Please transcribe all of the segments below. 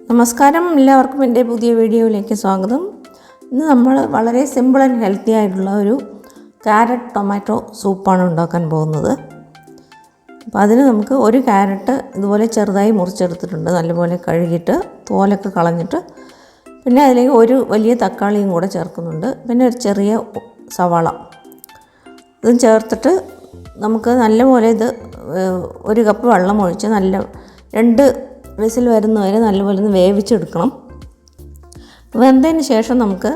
നമസ്കാരം, എല്ലാവർക്കും എൻ്റെ പുതിയ വീഡിയോയിലേക്ക് സ്വാഗതം. ഇന്ന് നമ്മൾ വളരെ സിമ്പിൾ ആൻഡ് ഹെൽത്തി ആയിട്ടുള്ള ഒരു ക്യാരറ്റ് ടൊമാറ്റോ സൂപ്പാണ് ഉണ്ടാക്കാൻ പോകുന്നത്. അപ്പോൾ അതിന് നമുക്ക് ഒരു ക്യാരറ്റ് ഇതുപോലെ ചെറുതായി മുറിച്ചെടുത്തിട്ടുണ്ട്, നല്ലപോലെ കഴുകിയിട്ട് തോലൊക്കെ കളഞ്ഞിട്ട്. പിന്നെ അതിലേക്ക് ഒരു വലിയ തക്കാളിയും കൂടെ ചേർക്കുന്നുണ്ട്. പിന്നെ ഒരു ചെറിയ സവാള ഇതും ചേർത്തിട്ട് നമുക്ക് നല്ലപോലെ ഇത് ഒരു കപ്പ് വെള്ളം ഒഴിച്ച് രണ്ട് വിസിൽ വരുന്നവരെ നല്ലപോലെ ഒന്ന് വേവിച്ചെടുക്കണം. വെന്തതിന് ശേഷം നമുക്ക്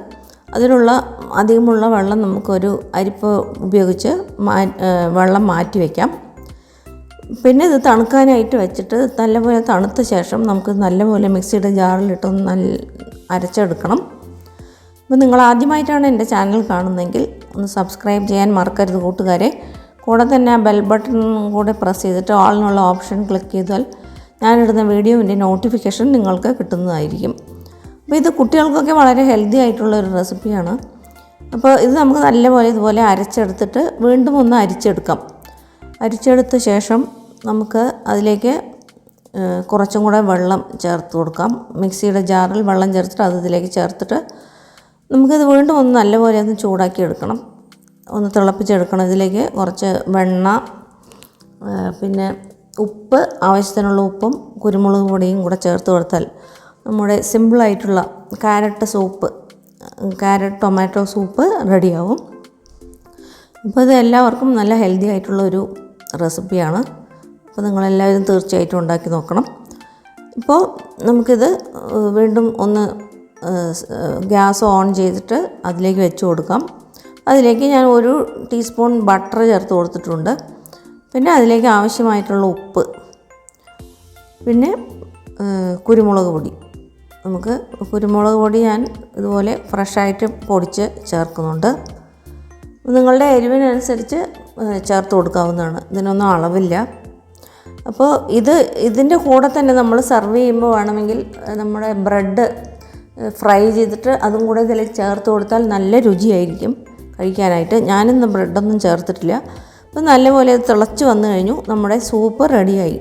അതിലുള്ള അധികമുള്ള വെള്ളം നമുക്കൊരു അരിപ്പ് ഉപയോഗിച്ച് വെള്ളം മാറ്റി വയ്ക്കാം. പിന്നെ ഇത് തണുക്കാനായിട്ട് വെച്ചിട്ട് നല്ലപോലെ തണുത്ത ശേഷം നമുക്ക് നല്ലപോലെ മിക്സിയുടെ ജാറിലിട്ടൊന്ന് അരച്ചെടുക്കണം. അപ്പോൾ നിങ്ങൾ ആദ്യമായിട്ടാണ് എൻ്റെ ചാനൽ കാണുന്നതെങ്കിൽ ഒന്ന് സബ്സ്ക്രൈബ് ചെയ്യാൻ മറക്കരുത് കൂട്ടുകാരെ. കൂടെ തന്നെ ആ ബെൽ ബട്ടൺ കൂടെ പ്രസ് ചെയ്തിട്ട് ആളിനുള്ള ഓപ്ഷൻ ക്ലിക്ക് ചെയ്താൽ ഞാനിടുന്ന വീഡിയോവിൻ്റെ നോട്ടിഫിക്കേഷൻ നിങ്ങൾക്ക് കിട്ടുന്നതായിരിക്കും. അപ്പോൾ ഇത് കുട്ടികൾക്കൊക്കെ വളരെ ഹെൽത്തി ആയിട്ടുള്ളൊരു റെസിപ്പിയാണ്. അപ്പോൾ ഇത് നമുക്ക് നല്ലപോലെ ഇതുപോലെ അരച്ചെടുത്തിട്ട് വീണ്ടും ഒന്ന് അരിച്ചെടുക്കാം. അരിച്ചെടുത്ത ശേഷം നമുക്ക് അതിലേക്ക് കുറച്ചും കൂടെ വെള്ളം ചേർത്ത് കൊടുക്കാം. മിക്സിയുടെ ജാറിൽ വെള്ളം ചേർത്തിട്ട് അത് ഇതിലേക്ക് ചേർത്തിട്ട് നമുക്കിത് വീണ്ടും ഒന്ന് നല്ലപോലെ ഒന്ന് ചൂടാക്കി എടുക്കണം, ഒന്ന് തിളപ്പിച്ചെടുക്കണം. ഇതിലേക്ക് കുറച്ച് വെണ്ണ, പിന്നെ ഉപ്പ്, ആവശ്യത്തിനുള്ള ഉപ്പും കുരുമുളക് പൊടിയും കൂടെ ചേർത്ത് കൊടുത്താൽ നമ്മുടെ സിമ്പിളായിട്ടുള്ള ക്യാരറ്റ് ടൊമാറ്റോ സൂപ്പ് റെഡിയാവും. അപ്പോൾ ഇത് എല്ലാവർക്കും നല്ല ഹെൽത്തി ആയിട്ടുള്ളൊരു റെസിപ്പിയാണ്. അപ്പോൾ നിങ്ങളെല്ലാവരും തീർച്ചയായിട്ടും ഉണ്ടാക്കി നോക്കണം. ഇപ്പോൾ നമുക്കിത് വീണ്ടും ഒന്ന് ഗ്യാസ് ഓൺ ചെയ്തിട്ട് അതിലേക്ക് വെച്ച് കൊടുക്കാം. അതിലേക്ക് ഞാൻ 1 ടീസ്പൂൺ ബട്ടർ ചേർത്ത് കൊടുത്തിട്ടുണ്ട്. പിന്നെ അതിലേക്ക് ആവശ്യമായിട്ടുള്ള ഉപ്പ്, പിന്നെ കുരുമുളക് പൊടി. നമുക്ക് കുരുമുളക് പൊടി ഞാൻ ഇതുപോലെ ഫ്രഷായിട്ട് പൊടിച്ച് ചേർക്കുന്നുണ്ട്. നിങ്ങളുടെ എരിവിനനുസരിച്ച് ചേർത്ത് കൊടുക്കാവുന്നതാണ്, ഇതിനൊന്നും അളവില്ല. അപ്പോൾ ഇതിൻ്റെ കൂടെ തന്നെ നമ്മൾ സെർവ് ചെയ്യുമ്പോൾ വേണമെങ്കിൽ നമ്മുടെ ബ്രെഡ് ഫ്രൈ ചെയ്തിട്ട് അതും കൂടെ ഇതിലേക്ക് ചേർത്ത് കൊടുത്താൽ നല്ല രുചിയായിരിക്കും കഴിക്കാനായിട്ട്. ഞാനിന്ന് ബ്രെഡൊന്നും ചേർത്തിട്ടില്ല. അപ്പോൾ നല്ലപോലെ ഇത് തിളച്ച് വന്നു കഴിഞ്ഞു, നമ്മുടെ സൂപ്പ് റെഡിയായി.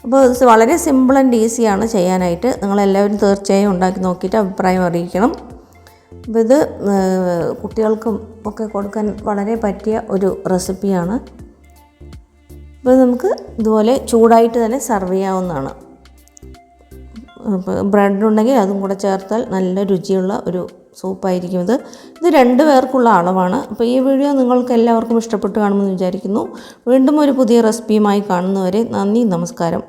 അപ്പോൾ ഇത് വളരെ സിമ്പിൾ ആൻഡ് ഈസിയാണ് ചെയ്യാനായിട്ട്. നിങ്ങളെല്ലാവരും തീർച്ചയായും ഉണ്ടാക്കി നോക്കിയിട്ട് അഭിപ്രായം അറിയിക്കണം. അപ്പോൾ ഇത് കുട്ടികൾക്കും ഒക്കെ കൊടുക്കാൻ വളരെ പറ്റിയ ഒരു റെസിപ്പിയാണ്. അപ്പോൾ നമുക്ക് ഇതുപോലെ ചൂടായിട്ട് തന്നെ സെർവ് ചെയ്യാവുന്നതാണ്. ബ്രെഡ് ഉണ്ടെങ്കിൽ അതും കൂടെ ചേർത്താൽ നല്ല രുചിയുള്ള ഒരു സൂപ്പായിരിക്കും ഇത് 2 പേർക്കുള്ള അളവാണ്. അപ്പോൾ ഈ വീഡിയോ നിങ്ങൾക്ക് എല്ലാവർക്കും ഇഷ്ടപ്പെട്ട് കാണുമെന്ന് വിചാരിക്കുന്നു. വീണ്ടും ഒരു പുതിയ റെസിപ്പിയുമായി കാണുന്നവരെ നന്ദി, നമസ്കാരം.